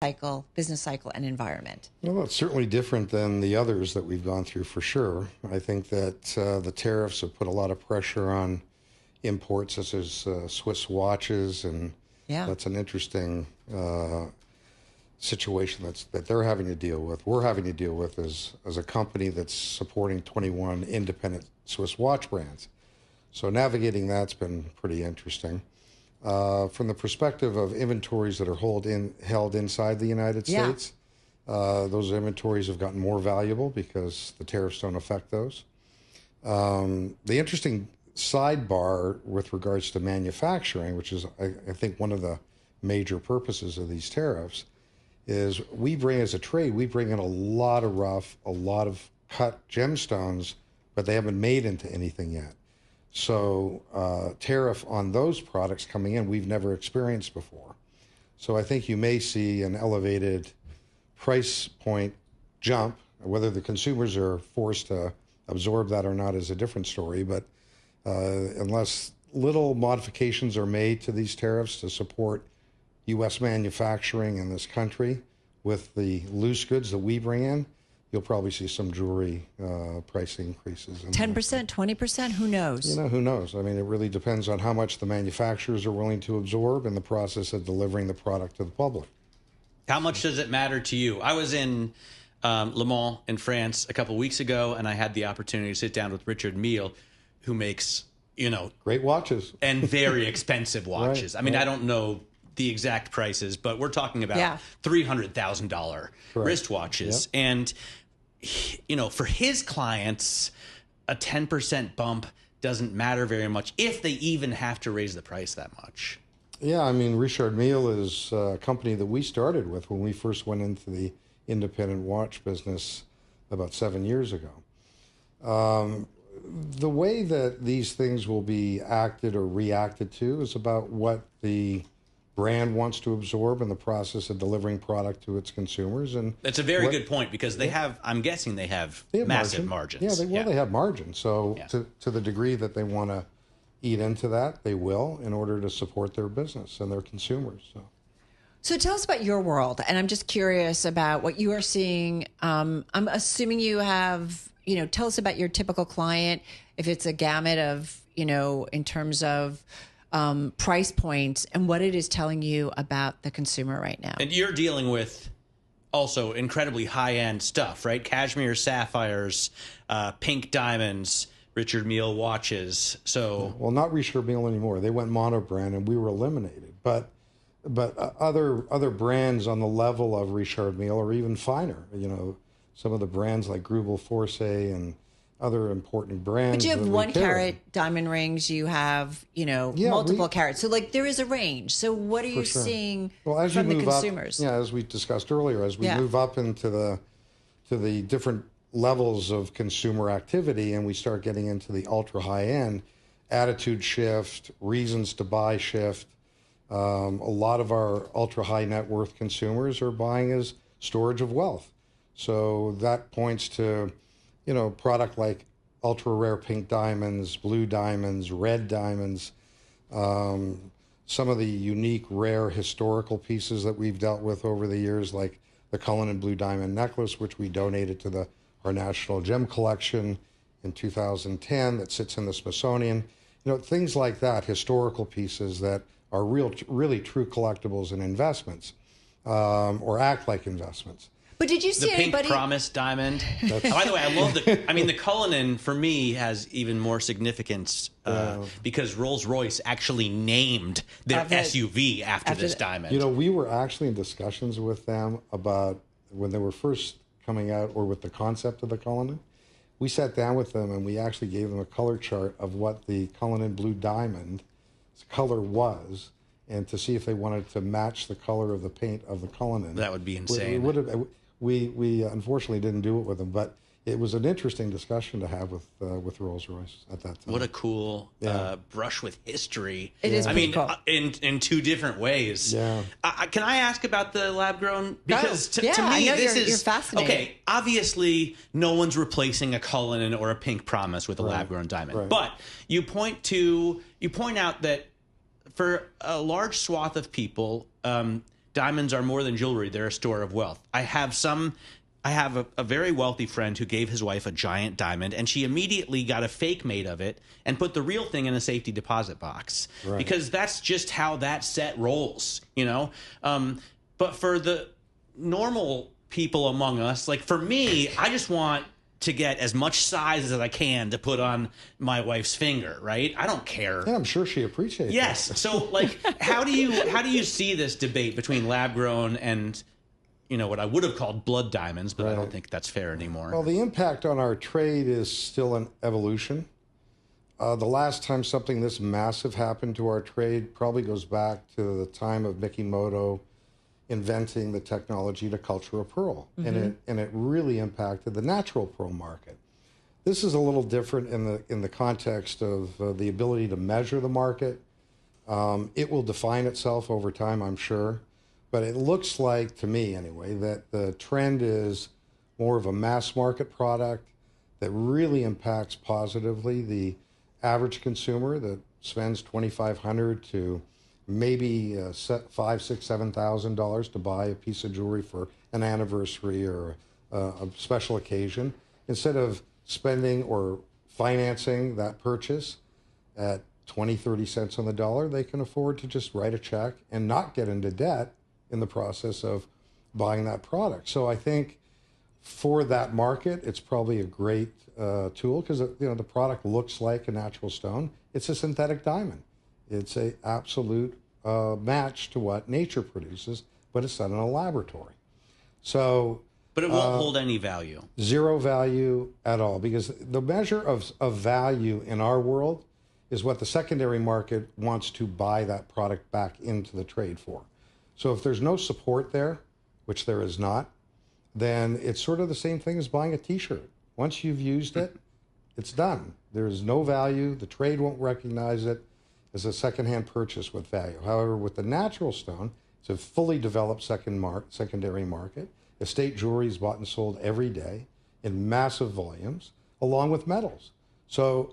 cycle, business cycle, and environment? Well, it's certainly different than the others that we've gone through for sure. I think that the tariffs have put a lot of pressure on imports such as Swiss watches, and that's an interesting situation that they're having to deal with. We're having to deal with as a company that's supporting 21 independent Swiss watch brands. So navigating that's been pretty interesting. From the perspective of inventories that are held inside the United States, those inventories have gotten more valuable because the tariffs don't affect those. The interesting sidebar with regards to manufacturing, which is, I think, one of the major purposes of these tariffs, is as a trade, we bring in a lot of rough, a lot of cut gemstones, but they haven't made into anything yet. So tariff on those products coming in, we've never experienced before. So I think you may see an elevated price point jump. Whether the consumers are forced to absorb that or not is a different story. But unless little modifications are made to these tariffs to support U.S. manufacturing in this country with the loose goods that we bring in, you'll probably see some jewelry price increases. 10%, 20%, who knows? Who knows? I mean, it really depends on how much the manufacturers are willing to absorb in the process of delivering the product to the public. How much does it matter to you? I was in Le Mans in France a couple of weeks ago, and I had the opportunity to sit down with Richard Mille, who makes, great watches and very expensive watches. Right, I mean, I don't know the exact prices, but we're talking about $300,000 wristwatches. Yep. And, for his clients, a 10% bump doesn't matter very much if they even have to raise the price that much. Yeah, I mean, Richard Mille is a company that we started with when we first went into the independent watch business about 7 years ago. The way that these things will be acted or reacted to is about what the brand wants to absorb in the process of delivering product to its consumers. And that's a very good point, because I'm guessing they have massive margins. They have margins. So to the degree that they want to eat into that, they will, in order to support their business and their consumers. So tell us about your world. And I'm just curious about what you are seeing. I'm assuming you have, tell us about your typical client, if it's a gamut of, in terms of price points and what it is telling you about the consumer right now. And you're dealing with also incredibly high-end stuff, right? Cashmere sapphires, pink diamonds, Richard Mille watches. So well, not Richard Mille anymore. They went monobrand, and we were eliminated. But other brands on the level of Richard Mille are even finer. Some of the brands like Grubel Force and other important brands. But you have 1 carat diamond rings. You have, multiple carats. So there is a range. So what are you seeing from the consumers? As we discussed earlier, as we move up into the different levels of consumer activity, and we start getting into the ultra high end, attitude shift, reasons to buy shift. A lot of our ultra high net worth consumers are buying as storage of wealth. So that points to, product like ultra rare pink diamonds, blue diamonds, red diamonds, some of the unique rare historical pieces that we've dealt with over the years, like the Cullinan blue diamond necklace, which we donated to our National Gem Collection in 2010 that sits in the Smithsonian. Things like that, historical pieces that are really true collectibles and investments, or act like investments. But did you see the anybody? Pink Promise diamond? By the way, I love the Cullinan for me has even more significance because Rolls-Royce actually named their SUV after this diamond. We were actually in discussions with them about when they were first coming out, or with the concept of the Cullinan. We sat down with them and we actually gave them a color chart of what the Cullinan blue diamond color was, and to see if they wanted to match the color of the paint of the Cullinan. That would be insane. We unfortunately didn't do it with them, but it was an interesting discussion to have with Rolls-Royce at that time. What a cool brush with history. It is. I mean, cool. in 2 different ways. Yeah. Can I ask about the lab grown? Because to me, you're fascinated. Okay. Obviously, no one's replacing a Cullinan or a Pink Promise with a lab grown diamond. Right. But you point out that for a large swath of people, diamonds are more than jewelry. They're a store of wealth. I have a very wealthy friend who gave his wife a giant diamond, and she immediately got a fake made of it and put the real thing in a safety deposit box, because that's just how that set rolls, But for the normal people among us, like for me, I just want to get as much size as I can to put on my wife's finger, right? I don't care. Yeah, I'm sure she appreciates it. Yes. So, like, how do you see this debate between lab grown and what I would have called blood diamonds, but I don't think that's fair anymore? Well, the impact on our trade is still an evolution. The last time something this massive happened to our trade probably goes back to the time of Mikimoto inventing the technology to culture a pearl, and it really impacted the natural pearl market. This is a little different in the context of the ability to measure the market. It will define itself over time, I'm sure, but it looks like, to me anyway, that the trend is more of a mass market product that really impacts positively the average consumer that spends $2,500 to maybe $5,000, $6,000, $7,000 to buy a piece of jewelry for an anniversary or a special occasion, instead of spending or financing that purchase at 20, 30 cents on the dollar. They can afford to just write a check and not get into debt in the process of buying that product. So I think for that market, it's probably a great tool, because the product looks like a natural stone. It's a synthetic diamond. It's a absolute match to what nature produces, but it's done in a laboratory. So, but it won't hold any value. Zero value at all, because the measure of value in our world is what the secondary market wants to buy that product back into the trade for. So if there's no support there, which there is not, then it's sort of the same thing as buying a T-shirt. Once you've used it, it's done. There's no value. The trade won't recognize it as a secondhand purchase with value. However, with the natural stone, it's a fully developed secondary market. Estate jewelry is bought and sold every day in massive volumes, along with metals. So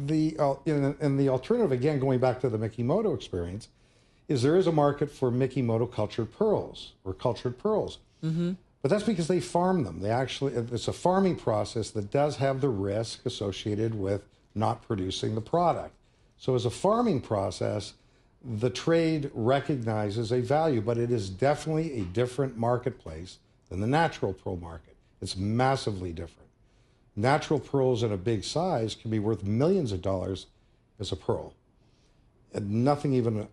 the alternative, again, going back to the Mikimoto experience, is there is a market for Mikimoto cultured pearls or cultured pearls. Mm-hmm. But that's because they farm them. It's a farming process that does have the risk associated with not producing the product. So as a farming process, the trade recognizes a value, but it is definitely a different marketplace than the natural pearl market. It's massively different. Natural pearls in a big size can be worth millions of dollars as a pearl. And nothing even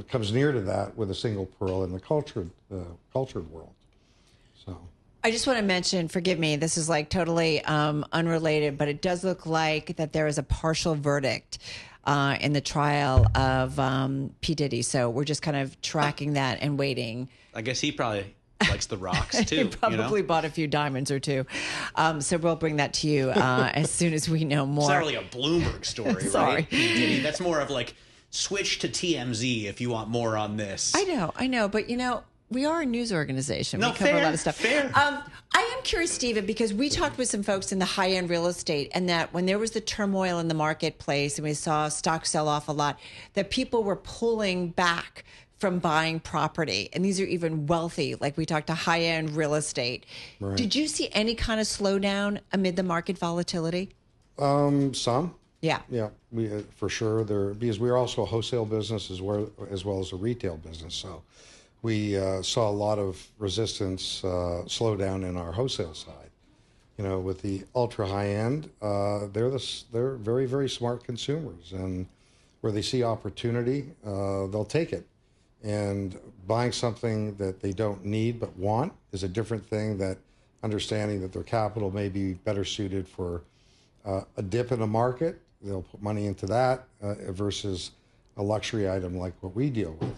comes near to that with a single pearl in the cultured world. So I just want to mention, forgive me, this is like totally unrelated, but it does look like that there is a partial verdict in the trial of P. Diddy. So we're just kind of tracking that and waiting. I guess he probably likes the rocks too. He probably bought a few diamonds or two. So we'll bring that to you as soon as we know more. It's not really a Bloomberg story, Sorry. Right? P. Diddy. That's more of like, switch to TMZ if you want more on this. I know, but we are a news organization. No, we cover fair, a lot of stuff. Fair. I am curious, Stephen, because we talked with some folks in the high-end real estate, and that when there was the turmoil in the marketplace and we saw stocks sell off a lot, that people were pulling back from buying property. And these are even wealthy, like we talked to high-end real estate. Right. Did you see any kind of slowdown amid the market volatility? Some. Yeah. Yeah, for sure. Because we are also a wholesale business as well as a retail business. So we saw a lot of resistance slowdown in our wholesale side. With the ultra high end, they're very, very smart consumers, and where they see opportunity, they'll take it. And buying something that they don't need but want is a different thing. That understanding that their capital may be better suited for a dip in a market, they'll put money into that versus a luxury item like what we deal with.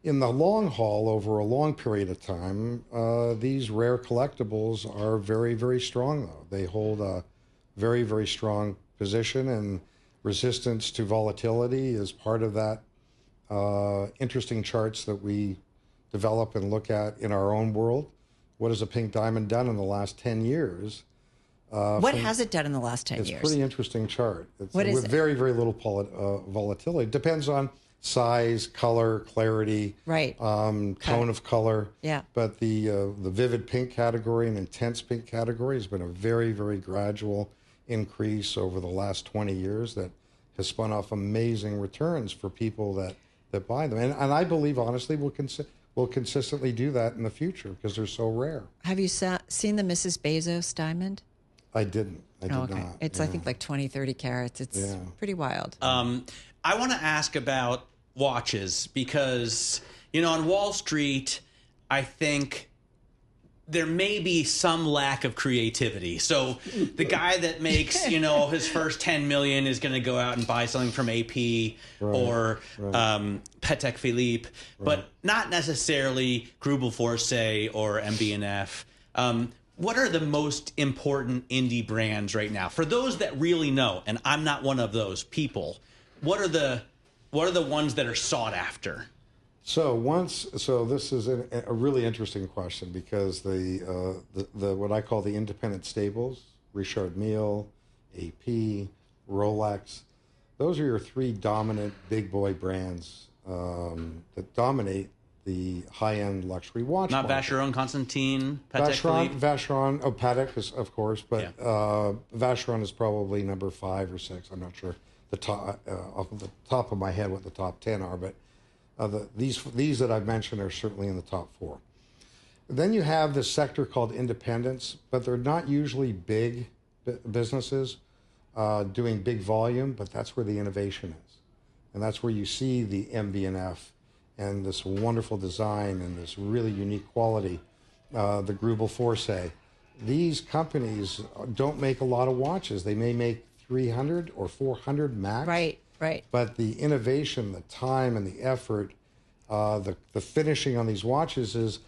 In the long haul, over a long period of time, these rare collectibles are very, very strong, though. They hold a very, very strong position, and resistance to volatility is part of that interesting charts that we develop and look at in our own world. What has a pink diamond done in the last 10 years? What has it done in the last 10 years? It's a pretty interesting chart. What is with it? Very, very little volatility. It depends on size, color, clarity, right, tone of color. Yeah. But the vivid pink category and intense pink category has been a very, very gradual increase over the last 20 years that has spun off amazing returns for people that buy them. And I believe, honestly, we'll consistently do that in the future because they're so rare. Have you seen the Mrs. Bezos diamond? I didn't. I did not. It's, I think, like 20, 30 carats. It's pretty wild. I want to ask about watches because, on Wall Street, I think there may be some lack of creativity. So the guy that makes, his first 10 million is going to go out and buy something from AP or Patek Philippe, but not necessarily Grubel Forsey or MB&F. What are the most important indie brands right now? For those that really know, and I'm not one of those people, what are the ones that are sought after? So this is a really interesting question because the what I call the independent stables, Richard Mille, AP, Rolex, those are your three dominant big boy brands that dominate the high-end luxury watch Not market. Vacheron Constantin, Patek Philippe? Vacheron, Patek is, of course, but Vacheron is probably number 5 or 6. I'm not sure off the top of my head what the top 10 are, but these that I've mentioned are certainly in the top 4. Then you have this sector called independents, but they're not usually big businesses doing big volume, but that's where the innovation is. And that's where you see the MB&F and this wonderful design and this really unique quality, the Grubel Forsey. These companies don't make a lot of watches. They may make 300 or 400 max. Right. But the innovation, the time, and the effort, the finishing on these watches is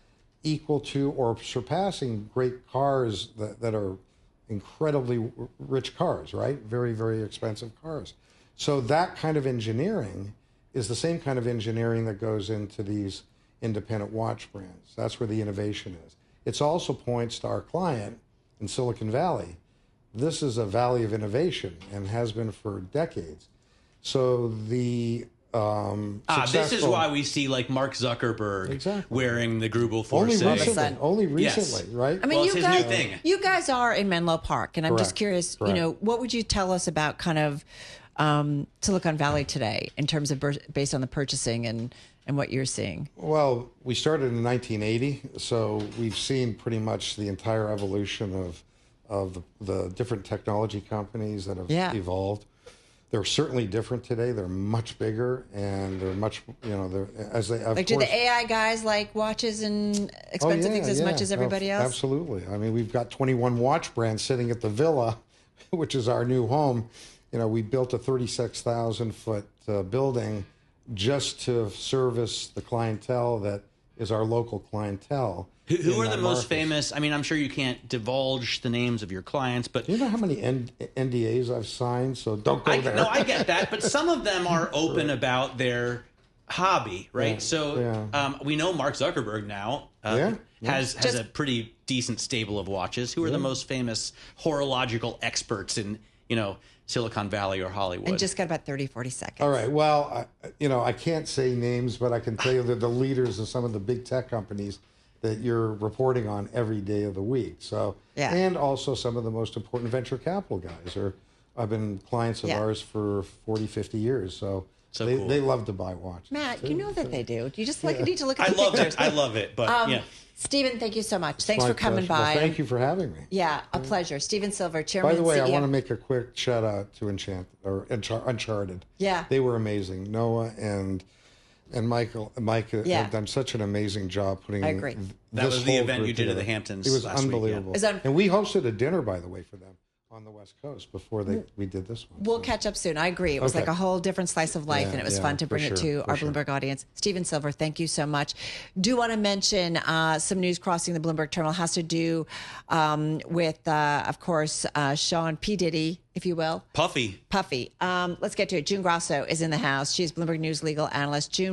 equal to or surpassing great cars that are incredibly rich cars, right? Very, very expensive cars. So that kind of engineering is the same kind of engineering that goes into these independent watch brands. That's where the innovation is. It also points to our client in Silicon Valley. This is a valley of innovation and has been for decades. So the this is why we see like Mark Zuckerberg wearing the Grubel Forsey. Only recently, right? I mean, it's his new thing. You guys are in Menlo Park, and I'm just curious, what would you tell us about kind of Silicon Valley today in terms of based on the purchasing and what you're seeing? Well, we started in 1980, so we've seen pretty much the entire evolution of the different technology companies that have evolved. They're certainly different today. They're much bigger, and they're much, they're as they of like. Do the AI guys like watches and expensive things as much as everybody else? Absolutely. I mean, we've got 21 watch brands sitting at the Villa, which is our new home. We built a 36,000-foot building just to service the clientele that is our local clientele. Who are the most famous? I mean, I'm sure you can't divulge the names of your clients, but... Do you know how many NDAs I've signed? So don't go there. No, I get that, but some of them are open about their hobby, right? We know Mark Zuckerberg now has a pretty decent stable of watches. Who are the most famous horological experts in, Silicon Valley or Hollywood? And just got about 30, 40 seconds. All right. Well, I can't say names, but I can tell you that the leaders of some of the big tech companies that you're reporting on every day of the week. So, and also some of the most important venture capital guys have been clients of ours for 40, 50 years. So they love to buy watches. Matt, you know that they do. You just need to look at the pictures. I love it. But Stephen, thank you so much. Thanks for coming by. Well, thank you for having me. Yeah, a pleasure. Stephen Silver, Chairman and CEO. By the way, CEO. I want to make a quick shout out to Uncharted. Yeah. They were amazing. Noah and Mike have done such an amazing job putting. I agree. That was the event you did at the Hamptons. It was last unbelievable. Week, and we hosted a dinner, by the way, for them on the West Coast before we did this one. We'll catch up soon. I agree. It was like a whole different slice of life, and it was fun to bring it to our Bloomberg audience. Stephen Silver, thank you so much. Do want to mention some news crossing the Bloomberg terminal has to do with, of course, Sean P. Diddy, if you will. Puffy. Let's get to it. June Grasso is in the house. She's Bloomberg News legal analyst. June,